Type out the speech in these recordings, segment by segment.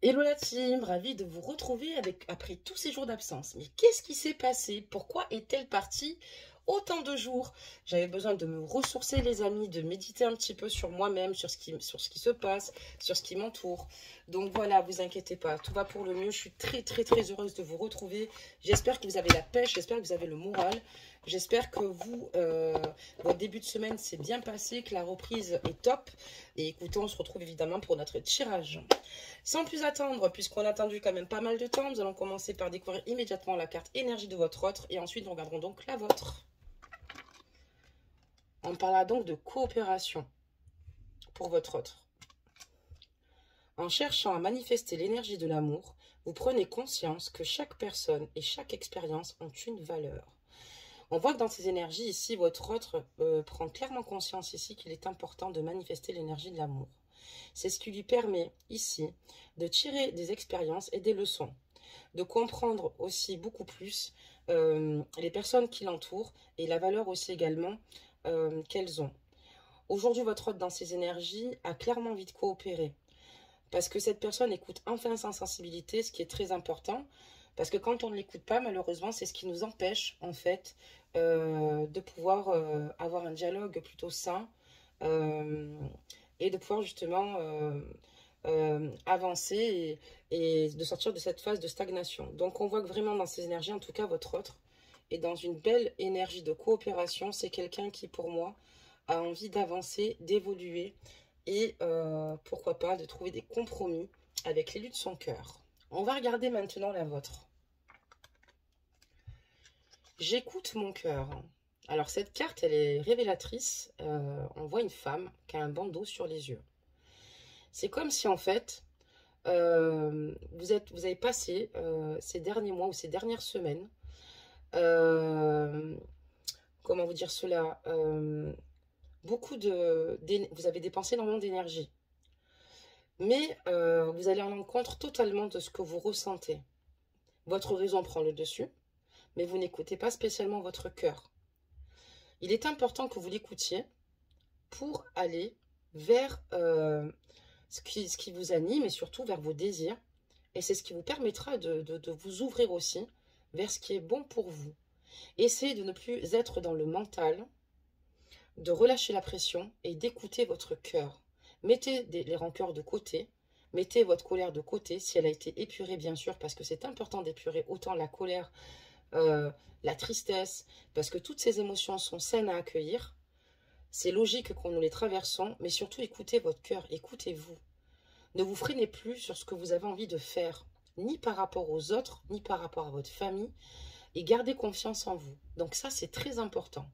Hello la team, ravie de vous retrouver après tous ces jours d'absence. Mais qu'est-ce qui s'est passé? Pourquoi est-elle partie autant de jours? J'avais besoin de me ressourcer les amis, de méditer un petit peu sur moi-même, sur ce qui se passe, sur ce qui m'entoure. Donc voilà, vous inquiétez pas, tout va pour le mieux. Je suis très heureuse de vous retrouver. J'espère que vous avez la pêche, j'espère que vous avez le moral. J'espère que votre début de semaine s'est bien passé, que la reprise est top. Et écoutez, on se retrouve évidemment pour notre tirage. Sans plus attendre, puisqu'on a attendu quand même pas mal de temps, nous allons commencer par découvrir immédiatement la carte énergie de votre autre et ensuite nous regarderons donc la vôtre. On parlera donc de coopération pour votre autre. En cherchant à manifester l'énergie de l'amour, vous prenez conscience que chaque personne et chaque expérience ont une valeur. On voit que dans ces énergies ici, votre autre prend clairement conscience ici qu'il est important de manifester l'énergie de l'amour. C'est ce qui lui permet ici de tirer des expériences et des leçons, de comprendre aussi beaucoup plus les personnes qui l'entourent et la valeur aussi également qu'elles ont. Aujourd'hui, votre hôte dans ses énergies a clairement envie de coopérer parce que cette personne écoute enfin sa sensibilité, ce qui est très important. Parce que quand on ne l'écoute pas, malheureusement, c'est ce qui nous empêche, en fait, de pouvoir avoir un dialogue plutôt sain et de pouvoir justement avancer et de sortir de cette phase de stagnation. Donc, on voit que vraiment dans ces énergies, en tout cas, votre autre est dans une belle énergie de coopération. C'est quelqu'un qui, pour moi, a envie d'avancer, d'évoluer et pourquoi pas de trouver des compromis avec l'élu de son cœur. On va regarder maintenant la vôtre. J'écoute mon cœur. Alors cette carte, elle est révélatrice. On voit une femme qui a un bandeau sur les yeux. C'est comme si en fait, vous avez passé ces derniers mois ou ces dernières semaines, comment vous dire cela, vous avez dépensé énormément d'énergie. Mais vous allez en l'encontre totalement de ce que vous ressentez. Votre raison prend le dessus, mais vous n'écoutez pas spécialement votre cœur. Il est important que vous l'écoutiez pour aller vers ce qui vous anime et surtout vers vos désirs. Et c'est ce qui vous permettra de vous ouvrir aussi vers ce qui est bon pour vous. Essayez de ne plus être dans le mental, de relâcher la pression et d'écouter votre cœur. Mettez les rancœurs de côté, mettez votre colère de côté, si elle a été épurée bien sûr, parce que c'est important d'épurer autant la colère, la tristesse, parce que toutes ces émotions sont saines à accueillir. C'est logique qu'on nous les traversons, mais surtout écoutez votre cœur, écoutez-vous. Ne vous freinez plus sur ce que vous avez envie de faire, ni par rapport aux autres, ni par rapport à votre famille, et gardez confiance en vous. Donc ça, c'est très important.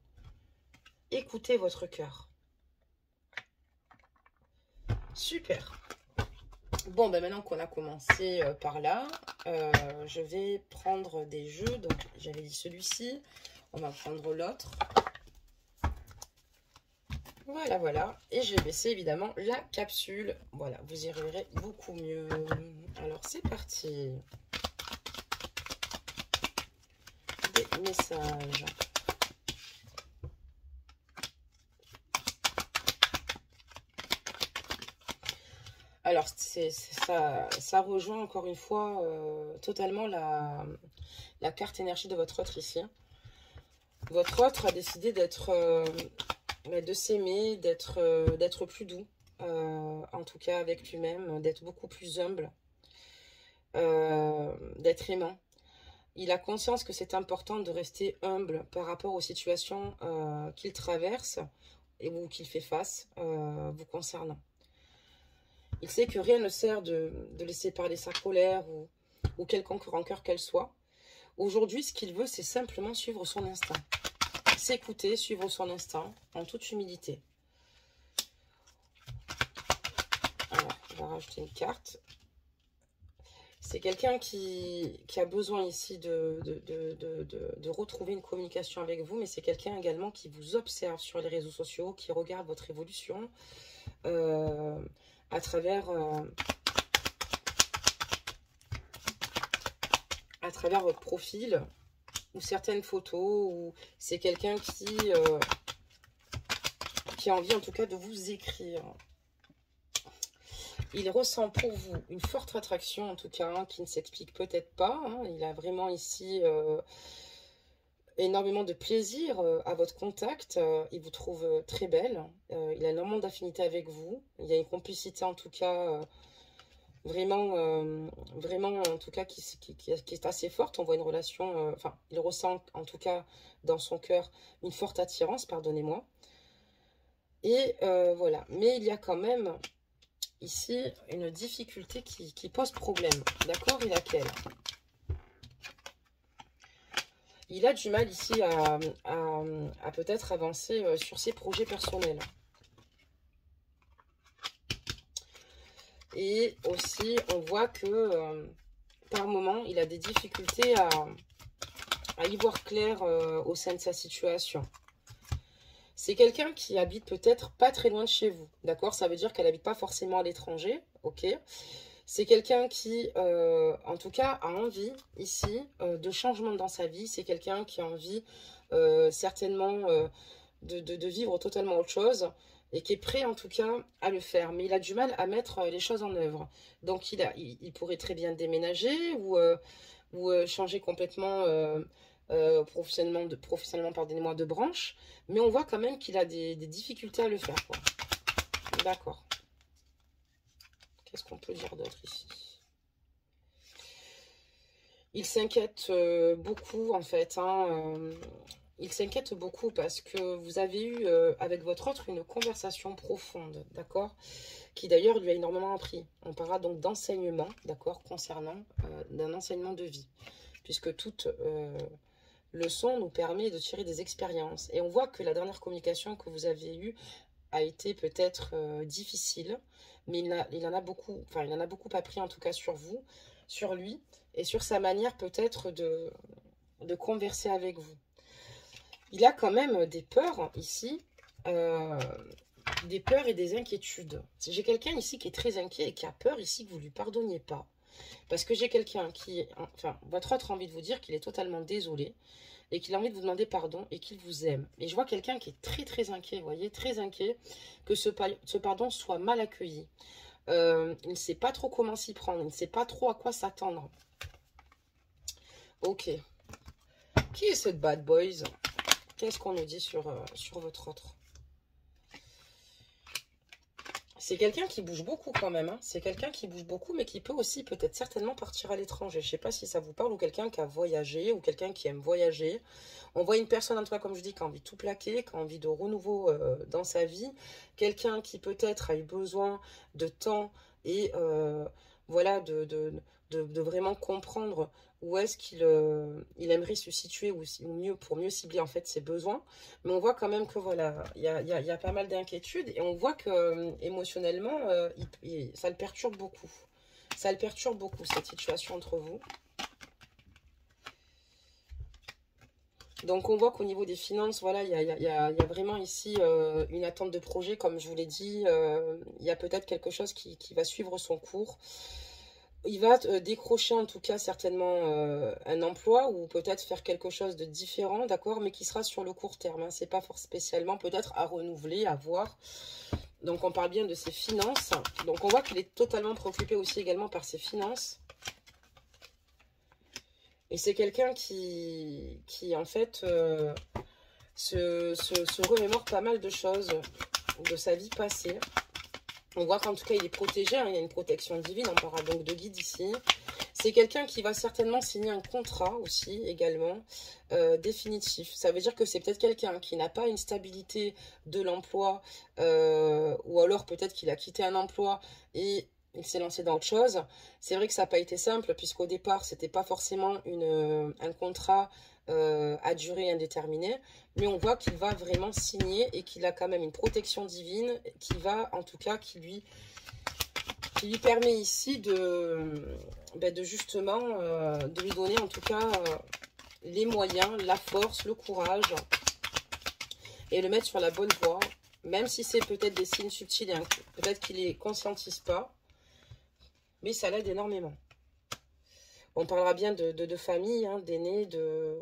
Écoutez votre cœur. Super. Bon, ben maintenant qu'on a commencé par là, je vais prendre des jeux. Donc, j'avais dit celui-ci. On va prendre l'autre. Voilà. Et je vais baisser évidemment la capsule. Voilà, vous y verrez beaucoup mieux. Alors, c'est parti. Des messages. Alors, ça rejoint encore une fois totalement la carte énergie de votre autre ici. Votre autre a décidé de s'aimer, d'être plus doux, en tout cas avec lui-même, d'être beaucoup plus humble, d'être aimant. Il a conscience que c'est important de rester humble par rapport aux situations qu'il traverse ou qu'il fait face vous concernant. Il sait que rien ne sert de laisser parler sa colère ou quelconque rancœur qu'elle soit. Aujourd'hui, ce qu'il veut, c'est simplement suivre son instinct. S'écouter, suivre son instinct, en toute humilité. Alors, on va rajouter une carte. C'est quelqu'un qui a besoin ici de retrouver une communication avec vous, mais c'est quelqu'un également qui vous observe sur les réseaux sociaux, qui regarde votre évolution à travers votre profil ou certaines photos, ou c'est quelqu'un qui a envie en tout cas de vous écrire. Il ressent pour vous une forte attraction, en tout cas, hein, qui ne s'explique peut-être pas. Hein. Il a vraiment ici énormément de plaisir à votre contact. Il vous trouve très belle. Il a énormément d'affinité avec vous. Il y a une complicité, en tout cas, vraiment, en tout cas, qui est assez forte. On voit une relation, enfin, il ressent, en tout cas, dans son cœur, une forte attirance, pardonnez-moi. Et voilà. Mais il y a quand même ici une difficulté qui pose problème. D'accord? Et laquelle? Il a du mal ici à peut-être avancer sur ses projets personnels. Et aussi, on voit que par moment, il a des difficultés à y voir clair au sein de sa situation. C'est quelqu'un qui habite peut-être pas très loin de chez vous, d'accord? Ça veut dire qu'elle n'habite pas forcément à l'étranger, ok? C'est quelqu'un qui, en tout cas, a envie, ici, de changement dans sa vie. C'est quelqu'un qui a envie, certainement, de vivre totalement autre chose et qui est prêt, en tout cas, à le faire. Mais il a du mal à mettre les choses en œuvre. Donc, il pourrait très bien déménager ou changer complètement professionnellement, pardonnez-moi, de branche. Mais on voit quand même qu'il a des difficultés à le faire, quoi. D'accord. Qu'est-ce qu'on peut dire d'autre ici? Il s'inquiète beaucoup, en fait. Hein, il s'inquiète beaucoup parce que vous avez eu avec votre autre une conversation profonde, d'accord? Qui d'ailleurs lui a énormément appris. On parlera donc d'enseignement, d'accord? Concernant d'un enseignement de vie. Puisque toute leçon nous permet de tirer des expériences. Et on voit que la dernière communication que vous avez eue a été peut-être difficile, mais il en a beaucoup, enfin il en a beaucoup appris en tout cas sur vous, sur lui, et sur sa manière peut-être de converser avec vous. Il a quand même des peurs ici, des peurs et des inquiétudes. J'ai quelqu'un ici qui est très inquiet et qui a peur ici que vous ne lui pardonniez pas. Parce que j'ai quelqu'un qui, enfin, votre autre a envie de vous dire qu'il est totalement désolé et qu'il a envie de vous demander pardon et qu'il vous aime. Et je vois quelqu'un qui est très très inquiet, vous voyez, très inquiet que ce pardon soit mal accueilli. Il ne sait pas trop comment s'y prendre, il ne sait pas trop à quoi s'attendre. Ok. Qui est cette bad boys? Qu'est-ce qu'on nous dit sur votre autre? C'est quelqu'un qui bouge beaucoup quand même. Hein. C'est quelqu'un qui bouge beaucoup, mais qui peut aussi peut-être certainement partir à l'étranger. Je ne sais pas si ça vous parle, ou quelqu'un qui a voyagé, ou quelqu'un qui aime voyager. On voit une personne, en tout cas, comme je dis, qui a envie de tout plaquer, qui a envie de renouveau dans sa vie. Quelqu'un qui peut-être a eu besoin de temps et voilà, de vraiment comprendre où est-ce qu'il il aimerait se situer, ou mieux, pour mieux cibler en fait ses besoins. Mais on voit quand même que voilà, il y a pas mal d'inquiétudes et on voit que émotionnellement, ça le perturbe beaucoup. Ça le perturbe beaucoup, cette situation entre vous. Donc on voit qu'au niveau des finances, voilà, il y a vraiment ici une attente de projet, comme je vous l'ai dit. Il y a peut-être quelque chose qui va suivre son cours. Il va décrocher en tout cas certainement un emploi ou peut-être faire quelque chose de différent, d'accord, mais qui sera sur le court terme. Hein. C'est pas forcément spécialement peut-être à renouveler, à voir. Donc on parle bien de ses finances. Donc on voit qu'il est totalement préoccupé aussi également par ses finances. Et c'est quelqu'un qui en fait se remémore pas mal de choses de sa vie passée. On voit qu'en tout cas, il est protégé. Hein, il y a une protection divine. On parlera donc de guide ici. C'est quelqu'un qui va certainement signer un contrat aussi, également, définitif. Ça veut dire que c'est peut-être quelqu'un qui n'a pas une stabilité de l'emploi, ou alors peut-être qu'il a quitté un emploi et il s'est lancé dans autre chose. C'est vrai que ça n'a pas été simple, puisqu'au départ, c'était pas forcément un contrat à durée indéterminée, mais on voit qu'il va vraiment signer et qu'il a quand même une protection divine qui va, en tout cas, qui lui permet ici de justement, de lui donner en tout cas les moyens, la force, le courage et le mettre sur la bonne voie, même si c'est peut-être des signes subtils, hein, peut-être qu'il les conscientise pas, mais ça l'aide énormément. On parlera bien de famille, hein, d'aînés,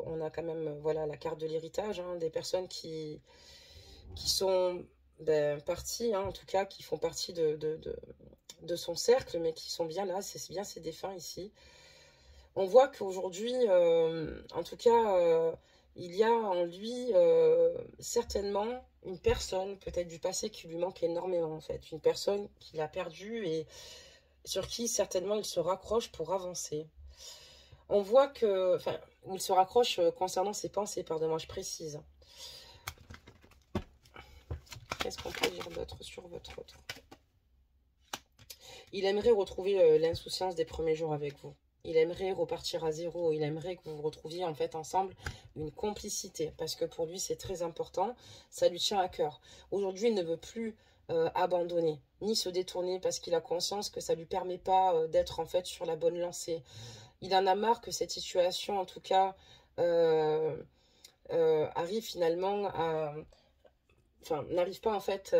on a quand même voilà, la carte de l'héritage, hein, des personnes qui sont parties, hein, en tout cas, qui font partie de son cercle, mais qui sont bien là, c'est bien ces défunts ici. On voit qu'aujourd'hui, en tout cas, il y a en lui certainement une personne, peut-être du passé, qui lui manque énormément en fait. Une personne qu'il a perdue et sur qui certainement il se raccroche pour avancer. On voit que, enfin, il se raccroche concernant ses pensées, pardon, moi je précise. Qu'est-ce qu'on peut dire d'autre sur votre autre? Il aimerait retrouver l'insouciance des premiers jours avec vous. Il aimerait repartir à zéro. Il aimerait que vous vous retrouviez en fait ensemble une complicité. Parce que pour lui, c'est très important. Ça lui tient à cœur. Aujourd'hui, il ne veut plus abandonner, ni se détourner parce qu'il a conscience que ça ne lui permet pas d'être en fait sur la bonne lancée. Il en a marre que cette situation, en tout cas, arrive finalement à... Enfin, n'arrive pas en fait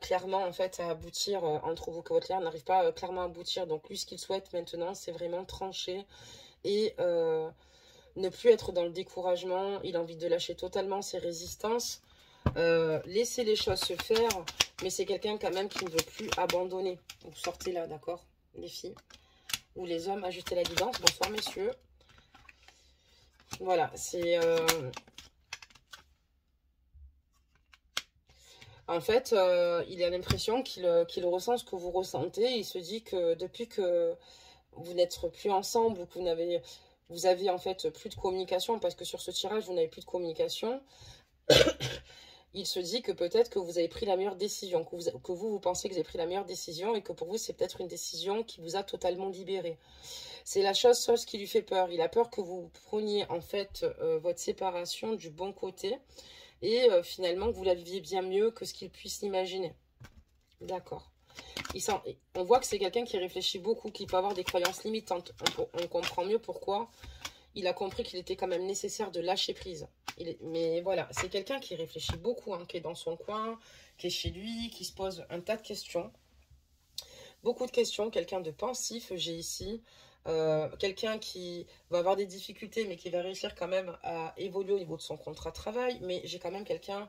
clairement en fait à aboutir entre vous, que votre lien n'arrive pas clairement à aboutir. Donc lui, ce qu'il souhaite maintenant, c'est vraiment trancher et ne plus être dans le découragement. Il a envie de lâcher totalement ses résistances, laisser les choses se faire, mais c'est quelqu'un quand même qui ne veut plus abandonner. Donc sortez là, d'accord, les filles ou les hommes, ajustez la guidance. Bonsoir messieurs. Voilà, c'est... En fait, il a l'impression qu'il ressent ce que vous ressentez. Il se dit que depuis que vous n'êtes plus ensemble ou que vous avez en fait plus de communication, parce que sur ce tirage, vous n'avez plus de communication, il se dit que peut-être que vous avez pris la meilleure décision, que vous pensez que vous avez pris la meilleure décision et que pour vous, c'est peut-être une décision qui vous a totalement libéré. C'est la chose qui lui fait peur. Il a peur que vous preniez en fait votre séparation du bon côté. Et finalement, que vous la viviez bien mieux que ce qu'il puisse imaginer. D'accord. On voit que c'est quelqu'un qui réfléchit beaucoup, qui peut avoir des croyances limitantes. On comprend mieux pourquoi. Il a compris qu'il était quand même nécessaire de lâcher prise. Mais voilà, c'est quelqu'un qui réfléchit beaucoup, hein, qui est dans son coin, qui est chez lui, qui se pose un tas de questions. Beaucoup de questions, quelqu'un de pensif, j'ai ici. Quelqu'un qui va avoir des difficultés mais qui va réussir quand même à évoluer au niveau de son contrat de travail, mais j'ai quand même quelqu'un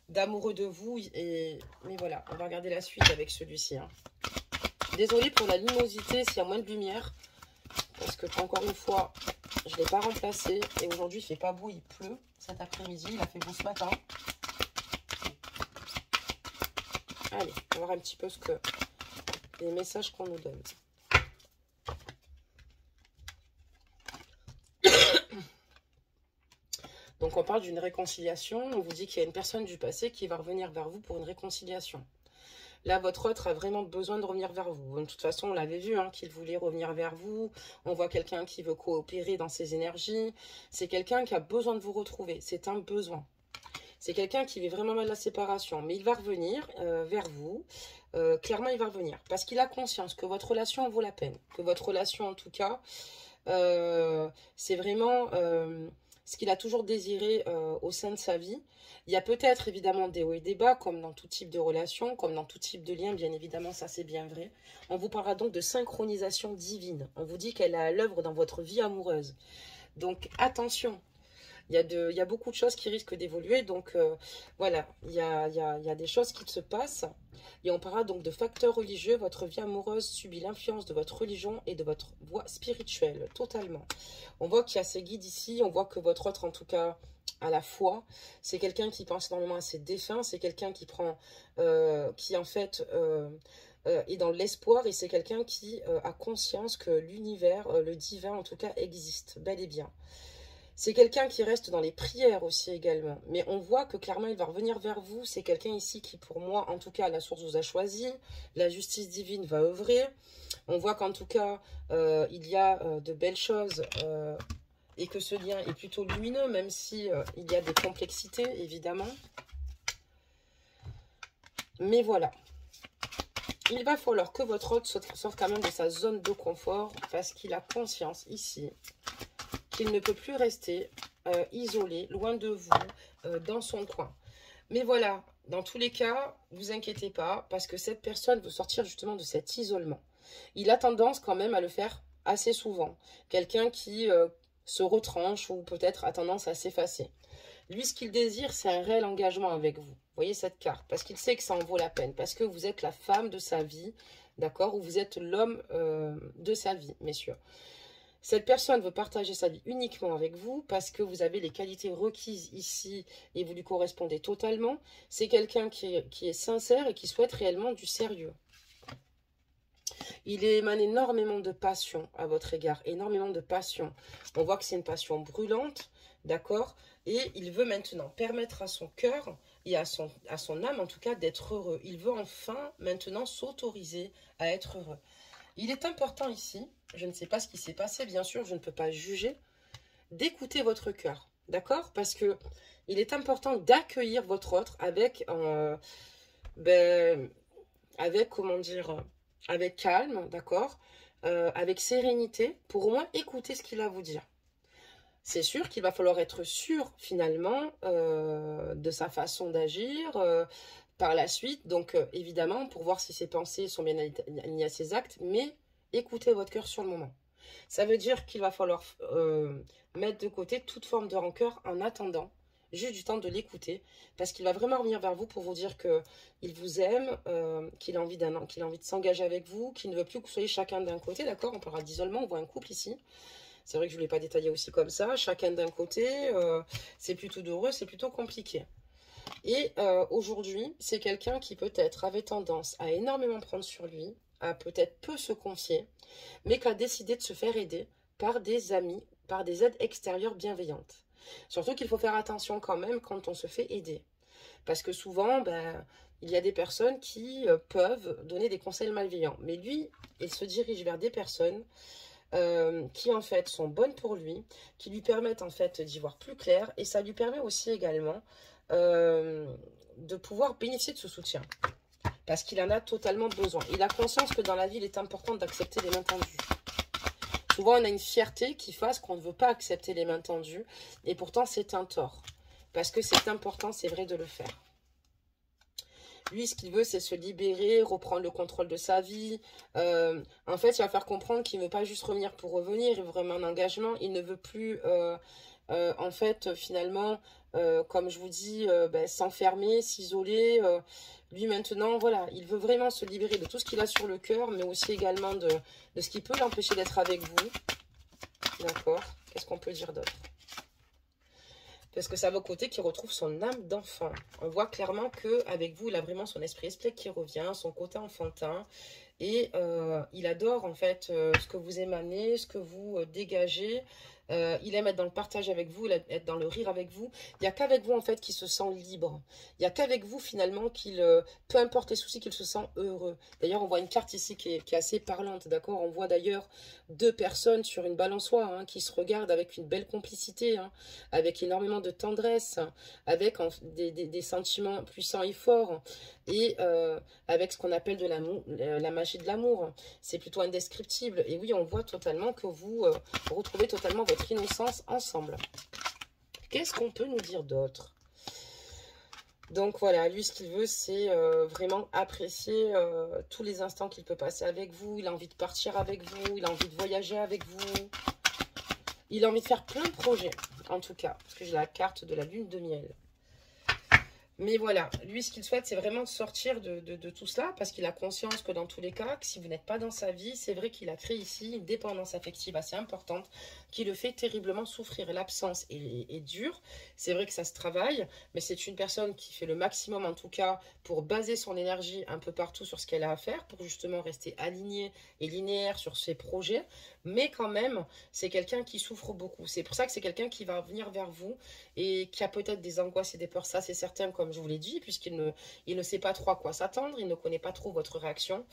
d'amoureux de vous mais voilà, on va regarder la suite avec celui-ci, hein. Désolée pour la luminosité s'il y a moins de lumière parce que encore une fois je ne l'ai pas remplacé et aujourd'hui il fait pas beau, il pleut cet après-midi, il a fait beau ce matin. Allez, on va voir un petit peu les messages qu'on nous donne. Donc on parle d'une réconciliation, on vous dit qu'il y a une personne du passé qui va revenir vers vous pour une réconciliation. Là, votre autre a vraiment besoin de revenir vers vous. De toute façon, on l'avait vu, hein, qu'il voulait revenir vers vous. On voit quelqu'un qui veut coopérer dans ses énergies. C'est quelqu'un qui a besoin de vous retrouver. C'est un besoin. C'est quelqu'un qui vit vraiment mal la séparation. Mais il va revenir vers vous. Clairement, il va revenir. Parce qu'il a conscience que votre relation en vaut la peine. Que votre relation, en tout cas, c'est vraiment... ce qu'il a toujours désiré au sein de sa vie. Il y a peut-être évidemment des hauts et des bas, comme dans tout type de relation, comme dans tout type de lien, bien évidemment, ça c'est bien vrai. On vous parlera donc de synchronisation divine. On vous dit qu'elle est à l'œuvre dans votre vie amoureuse. Donc attention, il y a beaucoup de choses qui risquent d'évoluer, donc voilà, il y a des choses qui se passent. Et on parlera donc de facteurs religieux. Votre vie amoureuse subit l'influence de votre religion et de votre voie spirituelle, totalement. On voit qu'il y a ces guides ici, on voit que votre autre, en tout cas, à la foi, c'est quelqu'un qui pense énormément à ses défunts, c'est quelqu'un qui prend, qui en fait... est dans l'espoir et c'est quelqu'un qui a conscience que l'univers, le divin en tout cas, existe bel et bien. C'est quelqu'un qui reste dans les prières aussi également. Mais on voit que clairement, il va revenir vers vous. C'est quelqu'un ici qui, pour moi, en tout cas, la source vous a choisi. La justice divine va œuvrer. On voit qu'en tout cas, il y a de belles choses et que ce lien est plutôt lumineux, même si il y a des complexités, évidemment. Mais voilà. Il va falloir que votre hôte sorte quand même de sa zone de confort parce qu'il a conscience ici qu'il ne peut plus rester isolé, loin de vous, dans son coin. Mais voilà, dans tous les cas, vous inquiétez pas, parce que cette personne veut sortir justement de cet isolement. Il a tendance quand même à le faire assez souvent. Quelqu'un qui se retranche ou peut-être a tendance à s'effacer. Lui, ce qu'il désire, c'est un réel engagement avec vous. Vous voyez cette carte, parce qu'il sait que ça en vaut la peine, parce que vous êtes la femme de sa vie, d'accord? Ou vous êtes l'homme de sa vie, messieurs. Cette personne veut partager sa vie uniquement avec vous parce que vous avez les qualités requises ici et vous lui correspondez totalement. C'est quelqu'un qui est sincère et qui souhaite réellement du sérieux. Il émane énormément de passion à votre égard, énormément de passion. On voit que c'est une passion brûlante, d'accord? Et il veut maintenant permettre à son cœur et à son âme, en tout cas, d'être heureux. Il veut enfin, maintenant, s'autoriser à être heureux. Il est important ici, je ne sais pas ce qui s'est passé, bien sûr, je ne peux pas juger, d'écouter votre cœur, d'accord? Parce que il est important d'accueillir votre autre avec, comment dire, avec calme, d'accord? Avec sérénité, pour au moins écouter ce qu'il a à vous dire. C'est sûr qu'il va falloir être sûr, finalement, de sa façon d'agir par la suite. Donc, évidemment, pour voir si ses pensées sont bien alignées à ses actes, mais écoutez votre cœur sur le moment. Ça veut dire qu'il va falloir mettre de côté toute forme de rancœur en attendant juste du temps de l'écouter, parce qu'il va vraiment revenir vers vous pour vous dire qu'il vous aime, qu'il a envie de s'engager avec vous, qu'il ne veut plus que vous soyez chacun d'un côté, d'accord? On parlera d'isolement, on voit un couple ici. C'est vrai que je ne voulais pas détailler aussi comme ça, chacun d'un côté, c'est plutôt douloureux, c'est plutôt compliqué. Et aujourd'hui, c'est quelqu'un qui peut-être avait tendance à énormément prendre sur lui, à peut-être peu se confier, mais qui a décidé de se faire aider par des amis, par des aides extérieures bienveillantes. Surtout qu'il faut faire attention quand même quand on se fait aider. Parce que souvent, il y a des personnes qui peuvent donner des conseils malveillants. Mais lui, il se dirige vers des personnes qui en fait sont bonnes pour lui, qui lui permettent en fait d'y voir plus clair. Et ça lui permet aussi également de pouvoir bénéficier de ce soutien. Parce qu'il en a totalement besoin. Il a conscience que dans la vie, il est important d'accepter les mains tendues. Souvent, on a une fierté qui fasse qu'on ne veut pas accepter les mains tendues. Et pourtant, c'est un tort. Parce que c'est important, c'est vrai, de le faire. Lui, ce qu'il veut, c'est se libérer, reprendre le contrôle de sa vie. En fait, il va faire comprendre qu'il ne veut pas juste revenir pour revenir. Il veut vraiment un engagement. Il ne veut plus, en fait, finalement, comme je vous dis, s'enfermer, s'isoler. Lui, maintenant, voilà, il veut vraiment se libérer de tout ce qu'il a sur le cœur, mais aussi également de ce qui peut l'empêcher d'être avec vous. D'accord? Qu'est-ce qu'on peut dire d'autre? Parce que ça va au côté qui retrouve son âme d'enfant. On voit clairement qu'avec vous, il a vraiment son esprit espiègle qui revient, son côté enfantin. Et il adore en fait ce que vous émanez, ce que vous dégagez. Il aime être dans le partage avec vous, être dans le rire avec vous. Il n'y a qu'avec vous en fait qu'il se sent libre. Il n'y a qu'avec vous finalement qu'il, peu importe les soucis, qu'il se sent heureux. D'ailleurs, on voit une carte ici qui est assez parlante, d'accord? On voit d'ailleurs deux personnes sur une balançoire hein, qui se regardent avec une belle complicité, hein, avec énormément de tendresse, avec des sentiments puissants et forts, et avec ce qu'on appelle de l'amour, la magie de l'amour. C'est plutôt indescriptible. Et oui, on voit totalement que vous retrouvez totalement votre innocence ensemble. Qu'est-ce qu'on peut nous dire d'autre? Donc voilà, lui, ce qu'il veut, c'est vraiment apprécier tous les instants qu'il peut passer avec vous. Il a envie de partir avec vous, il a envie de voyager avec vous. Il a envie de faire plein de projets, en tout cas, parce que j'ai la carte de la lune de miel. Mais voilà, lui, ce qu'il souhaite, c'est vraiment de sortir de tout cela, parce qu'il a conscience que dans tous les cas, que si vous n'êtes pas dans sa vie, c'est vrai qu'il a créé ici une dépendance affective assez importante, qui le fait terriblement souffrir. L'absence est dure, c'est vrai que ça se travaille, mais c'est une personne qui fait le maximum, en tout cas, pour baser son énergie un peu partout sur ce qu'elle a à faire, pour justement rester alignée et linéaire sur ses projets, mais quand même, c'est quelqu'un qui souffre beaucoup. C'est pour ça que c'est quelqu'un qui va venir vers vous, et qui a peut-être des angoisses et des peurs, ça c'est certain, comme je vous l'ai dit, puisqu'il ne sait pas trop à quoi s'attendre, il ne connaît pas trop votre réaction.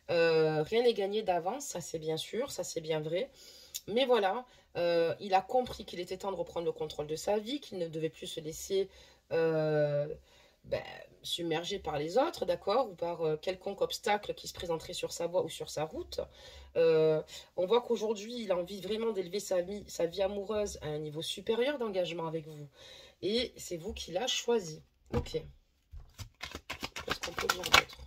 Rien n'est gagné d'avance, ça c'est bien sûr, ça c'est bien vrai. Mais voilà, il a compris qu'il était temps de reprendre le contrôle de sa vie, qu'il ne devait plus se laisser submerger par les autres, d'accord, ou par quelconque obstacle qui se présenterait sur sa voie ou sur sa route. On voit qu'aujourd'hui, il a envie vraiment d'élever sa vie amoureuse à un niveau supérieur d'engagement avec vous. Et c'est vous qui l'a choisi. Ok. Qu'est-ce qu'on peut dire d'autre?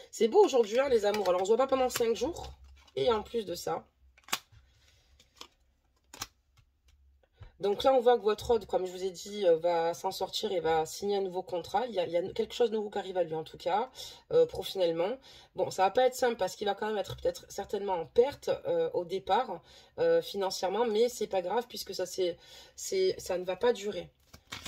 C'est beau aujourd'hui, hein, les amours. Alors, on ne se voit pas pendant 5 jours. Et en plus de ça, Donc là, on voit que votre ode, comme je vous ai dit, va s'en sortir et va signer un nouveau contrat. Il y a quelque chose de nouveau qui arrive à lui, en tout cas, professionnellement. Bon, ça va pas être simple parce qu'il va quand même être peut-être certainement en perte au départ, financièrement, mais c'est pas grave puisque ça ne va pas durer.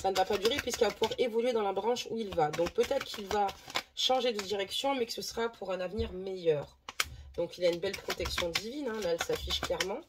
Ça ne va pas durer puisqu'il va pouvoir évoluer dans la branche où il va. Donc peut-être qu'il va changer de direction, mais que ce sera pour un avenir meilleur. Donc il a une belle protection divine, hein, là elle s'affiche clairement.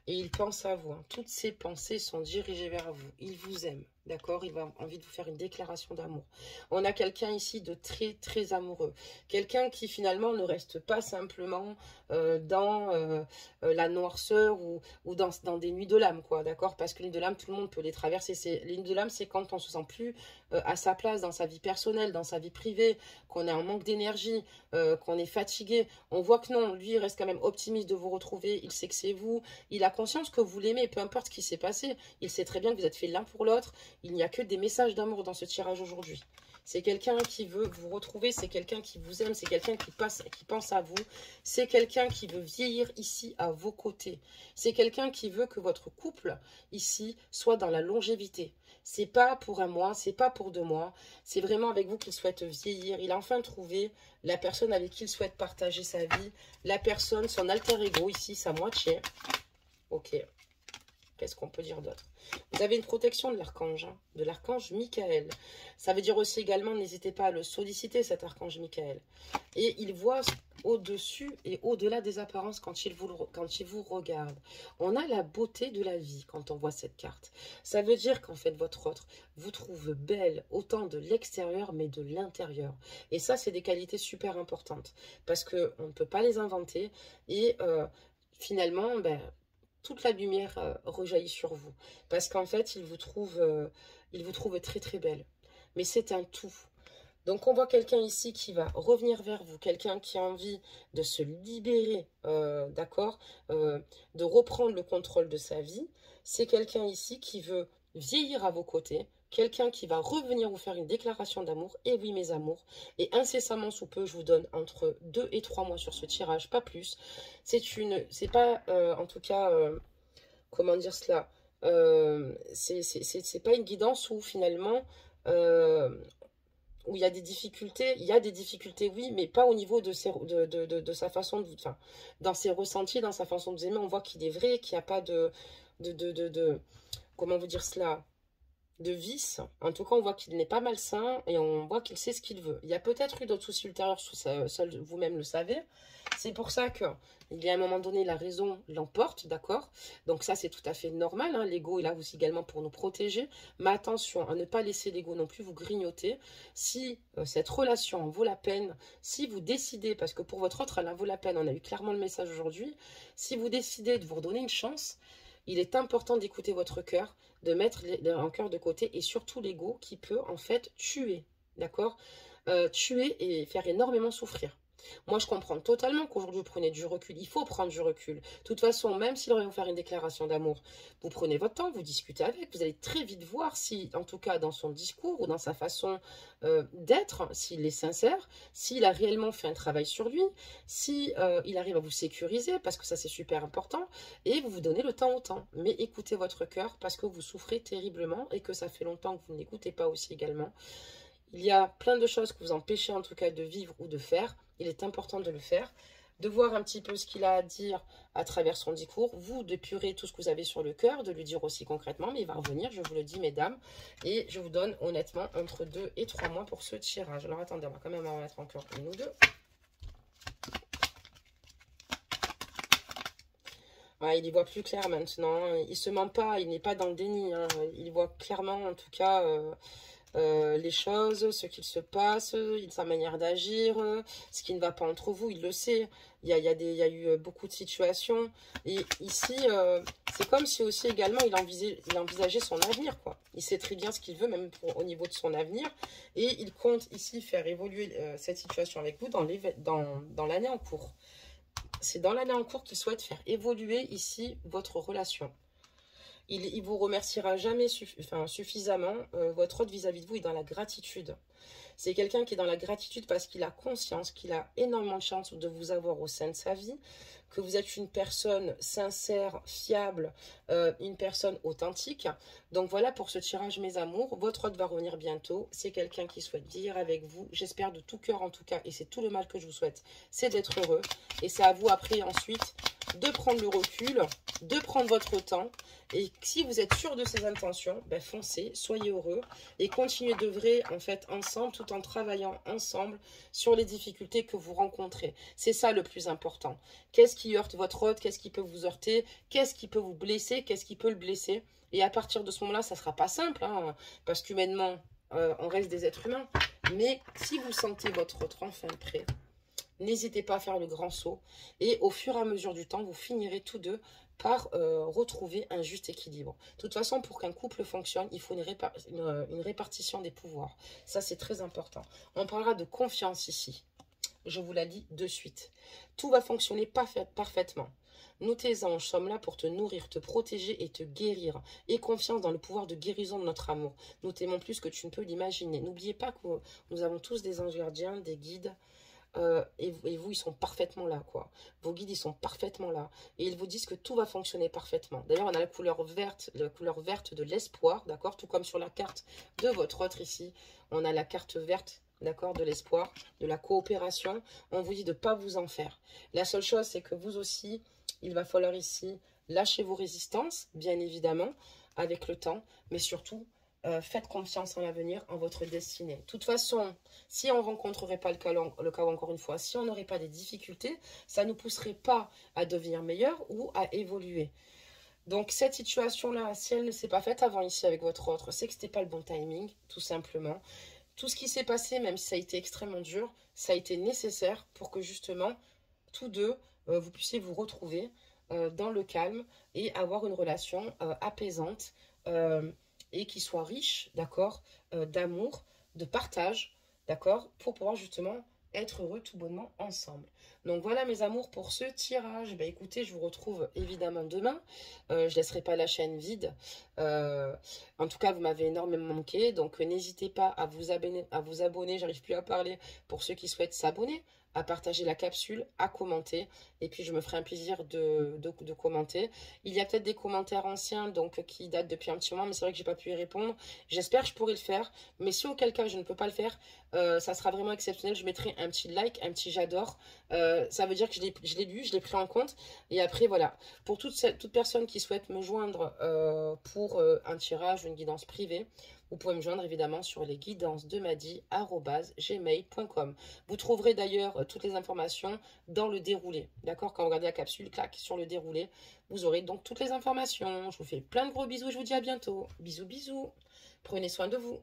Et il pense à vous. Hein. Toutes ses pensées sont dirigées vers vous. Il vous aime. D'accord? Il va envie de vous faire une déclaration d'amour. On a quelqu'un ici de très, très amoureux. Quelqu'un qui finalement ne reste pas simplement dans la noirceur ou dans des nuits de l'âme, quoi. D'accord? Parce que les nuits de l'âme, tout le monde peut les traverser. Les nuits de l'âme, c'est quand on se sent plus à sa place dans sa vie personnelle, dans sa vie privée, qu'on est en manque d'énergie, qu'on est fatigué. On voit que non, lui, il reste quand même optimiste de vous retrouver. Il sait que c'est vous. Il a conscience que vous l'aimez, peu importe ce qui s'est passé. Il sait très bien que vous êtes fait l'un pour l'autre. Il n'y a que des messages d'amour dans ce tirage aujourd'hui. C'est quelqu'un qui veut vous retrouver, c'est quelqu'un qui vous aime, c'est quelqu'un qui pense à vous. C'est quelqu'un qui veut vieillir ici à vos côtés. C'est quelqu'un qui veut que votre couple ici soit dans la longévité. C'est pas pour un mois, c'est pas pour 2 mois. C'est vraiment avec vous qu'il souhaite vieillir. Il a enfin trouvé la personne avec qui il souhaite partager sa vie. La personne, son alter ego ici, sa moitié. Ok. Qu'est-ce qu'on peut dire d'autre? Vous avez une protection de l'archange Michael. Ça veut dire aussi également, n'hésitez pas à le solliciter, cet archange Michael. Et il voit au-dessus et au-delà des apparences quand il vous regarde. On a la beauté de la vie quand on voit cette carte. Ça veut dire qu'en fait, votre autre vous trouve belle autant de l'extérieur, mais de l'intérieur. Et ça, c'est des qualités super importantes. Parce qu'on ne peut pas les inventer. Et finalement, ben, toute la lumière rejaillit sur vous. Parce qu'en fait, il vous trouve très très belle. Mais c'est un tout. Donc on voit quelqu'un ici qui va revenir vers vous, quelqu'un qui a envie de se libérer, d'accord, de reprendre le contrôle de sa vie. C'est quelqu'un ici qui veut vieillir à vos côtés, quelqu'un qui va revenir vous faire une déclaration d'amour. Et oui, mes amours, et incessamment sous peu, je vous donne entre 2 et 3 mois sur ce tirage, pas plus. C'est pas, en tout cas, comment dire cela, c'est pas une guidance où finalement... où il y a des difficultés, oui, mais pas au niveau de sa façon de... Enfin, dans ses ressentis, dans sa façon de vous aimer, on voit qu'il est vrai, qu'il n'y a pas comment vous dire cela, de vice. En tout cas, on voit qu'il n'est pas malsain et on voit qu'il sait ce qu'il veut. Il y a peut-être eu d'autres soucis ultérieurs, seul vous-même le savez. C'est pour ça que il y a un moment donné, la raison l'emporte, d'accord? Donc ça, c'est tout à fait normal. Hein. L'ego est là aussi également pour nous protéger. Mais attention à ne pas laisser l'ego non plus vous grignoter. Si cette relation en vaut la peine, si vous décidez, parce que pour votre autre, elle en vaut la peine, on a eu clairement le message aujourd'hui, si vous décidez de vous redonner une chance, il est important d'écouter votre cœur, de mettre un cœur de côté et surtout l'ego qui peut en fait tuer, d'accord? Tuer et faire énormément souffrir. Moi, je comprends totalement qu'aujourd'hui, vous prenez du recul. Il faut prendre du recul. De toute façon, même s'il aurait vous faire une déclaration d'amour, vous prenez votre temps, vous discutez avec. Vous allez très vite voir si, en tout cas, dans son discours ou dans sa façon d'être, s'il est sincère, s'il a réellement fait un travail sur lui, si il arrive à vous sécuriser, parce que ça, c'est super important, et vous vous donnez le temps au temps. Mais écoutez votre cœur parce que vous souffrez terriblement et que ça fait longtemps que vous n'écoutez pas aussi également. Il y a plein de choses que vous empêchez en tout cas de vivre ou de faire. Il est important de le faire, de voir un petit peu ce qu'il a à dire à travers son discours, vous d'épurer tout ce que vous avez sur le cœur, de lui dire aussi concrètement, mais il va revenir, je vous le dis mesdames, et je vous donne honnêtement entre 2 et 3 mois pour ce tirage. Alors attendez, on va quand même en mettre encore une ou deux. Ouais, il y voit plus clair maintenant, il se ment pas, il n'est pas dans le déni, hein. Il voit clairement en tout cas... les choses, ce qu'il se passe, sa manière d'agir, ce qui ne va pas entre vous, il le sait. Il y a eu beaucoup de situations. Et ici, c'est comme si aussi également il envisageait son avenir, quoi. Il sait très bien ce qu'il veut, même au niveau de son avenir. Et il compte ici faire évoluer cette situation avec vous dans l'année en cours. C'est dans l'année en cours qu'il souhaite faire évoluer ici votre relation. Il vous remerciera jamais suffisamment. Votre autre vis-à-vis de vous est dans la gratitude. C'est quelqu'un qui est dans la gratitude parce qu'il a conscience qu'il a énormément de chance de vous avoir au sein de sa vie, que vous êtes une personne sincère, fiable, une personne authentique. Donc voilà pour ce tirage, mes amours. Votre hôte va revenir bientôt. C'est quelqu'un qui souhaite vivre avec vous. J'espère de tout cœur en tout cas, et c'est tout le mal que je vous souhaite, c'est d'être heureux. Et c'est à vous après ensuite de prendre le recul, de prendre votre temps. Et si vous êtes sûr de ces intentions, ben foncez, soyez heureux et continuez d'œuvrer en fait ensemble tout en travaillant ensemble sur les difficultés que vous rencontrez. C'est ça le plus important. Qu'est-ce qui heurte votre hôte? Qu'est-ce qui peut vous heurter? Qu'est-ce qui peut vous blesser? Qu'est-ce qui peut le blesser? Et à partir de ce moment-là, ça ne sera pas simple, hein, parce qu'humainement, on reste des êtres humains. Mais si vous sentez votre hôte enfin prêt, n'hésitez pas à faire le grand saut. Et au fur et à mesure du temps, vous finirez tous deux par retrouver un juste équilibre. De toute façon, pour qu'un couple fonctionne, il faut une répartition des pouvoirs. Ça, c'est très important. On parlera de confiance ici. Je vous la dis de suite. Tout va fonctionner parfaitement. Nous, tes anges, sommes là pour te nourrir, te protéger et te guérir. Aie confiance dans le pouvoir de guérison de notre amour. Nous t'aimons plus que tu ne peux l'imaginer. N'oubliez pas que nous avons tous des anges gardiens, des guides. Et vous, ils sont parfaitement là, quoi. Vos guides, ils sont parfaitement là. Et ils vous disent que tout va fonctionner parfaitement. D'ailleurs, on a la couleur verte de l'espoir, d'accord? Tout comme sur la carte de votre autre ici. On a la carte verte, d'accord, de l'espoir, de la coopération. On vous dit de ne pas vous en faire. La seule chose, c'est que vous aussi, il va falloir ici lâcher vos résistances, bien évidemment, avec le temps, mais surtout, faites confiance en l'avenir, en votre destinée. De toute façon, si on ne rencontrerait pas le cas encore une fois, si on n'aurait pas des difficultés, ça ne nous pousserait pas à devenir meilleur ou à évoluer. Donc cette situation-là, si elle ne s'est pas faite avant ici avec votre autre, c'est que ce n'était pas le bon timing, tout simplement. Tout ce qui s'est passé, même si ça a été extrêmement dur, ça a été nécessaire pour que justement, tous deux, vous puissiez vous retrouver dans le calme et avoir une relation apaisante, et qui soit riche, d'accord, d'amour, de partage, d'accord, pour pouvoir justement être heureux tout bonnement ensemble. Donc voilà mes amours pour ce tirage. Bah, écoutez, je vous retrouve évidemment demain. Je ne laisserai pas la chaîne vide. En tout cas, vous m'avez énormément manqué. Donc n'hésitez pas à vous abonner. J'arrive plus à parler, pour ceux qui souhaitent s'abonner, à partager la capsule, à commenter. Et puis, je me ferai un plaisir de commenter. Il y a peut-être des commentaires anciens, donc qui datent depuis un petit moment, mais c'est vrai que j'ai pas pu y répondre. J'espère que je pourrai le faire. Mais si auquel cas je ne peux pas le faire, ça sera vraiment exceptionnel. Je mettrai un petit like, un petit j'adore. Ça veut dire que je l'ai lu, je l'ai pris en compte. Et après, voilà. Pour toute personne qui souhaite me joindre pour un tirage ou une guidance privée, vous pouvez me joindre évidemment sur lesguidancesdemadi@gmail.com. Vous trouverez d'ailleurs toutes les informations dans le déroulé. D'accord? Quand vous regardez la capsule, clac, sur le déroulé, vous aurez donc toutes les informations. Je vous fais plein de gros bisous et je vous dis à bientôt. Bisous, bisous. Prenez soin de vous.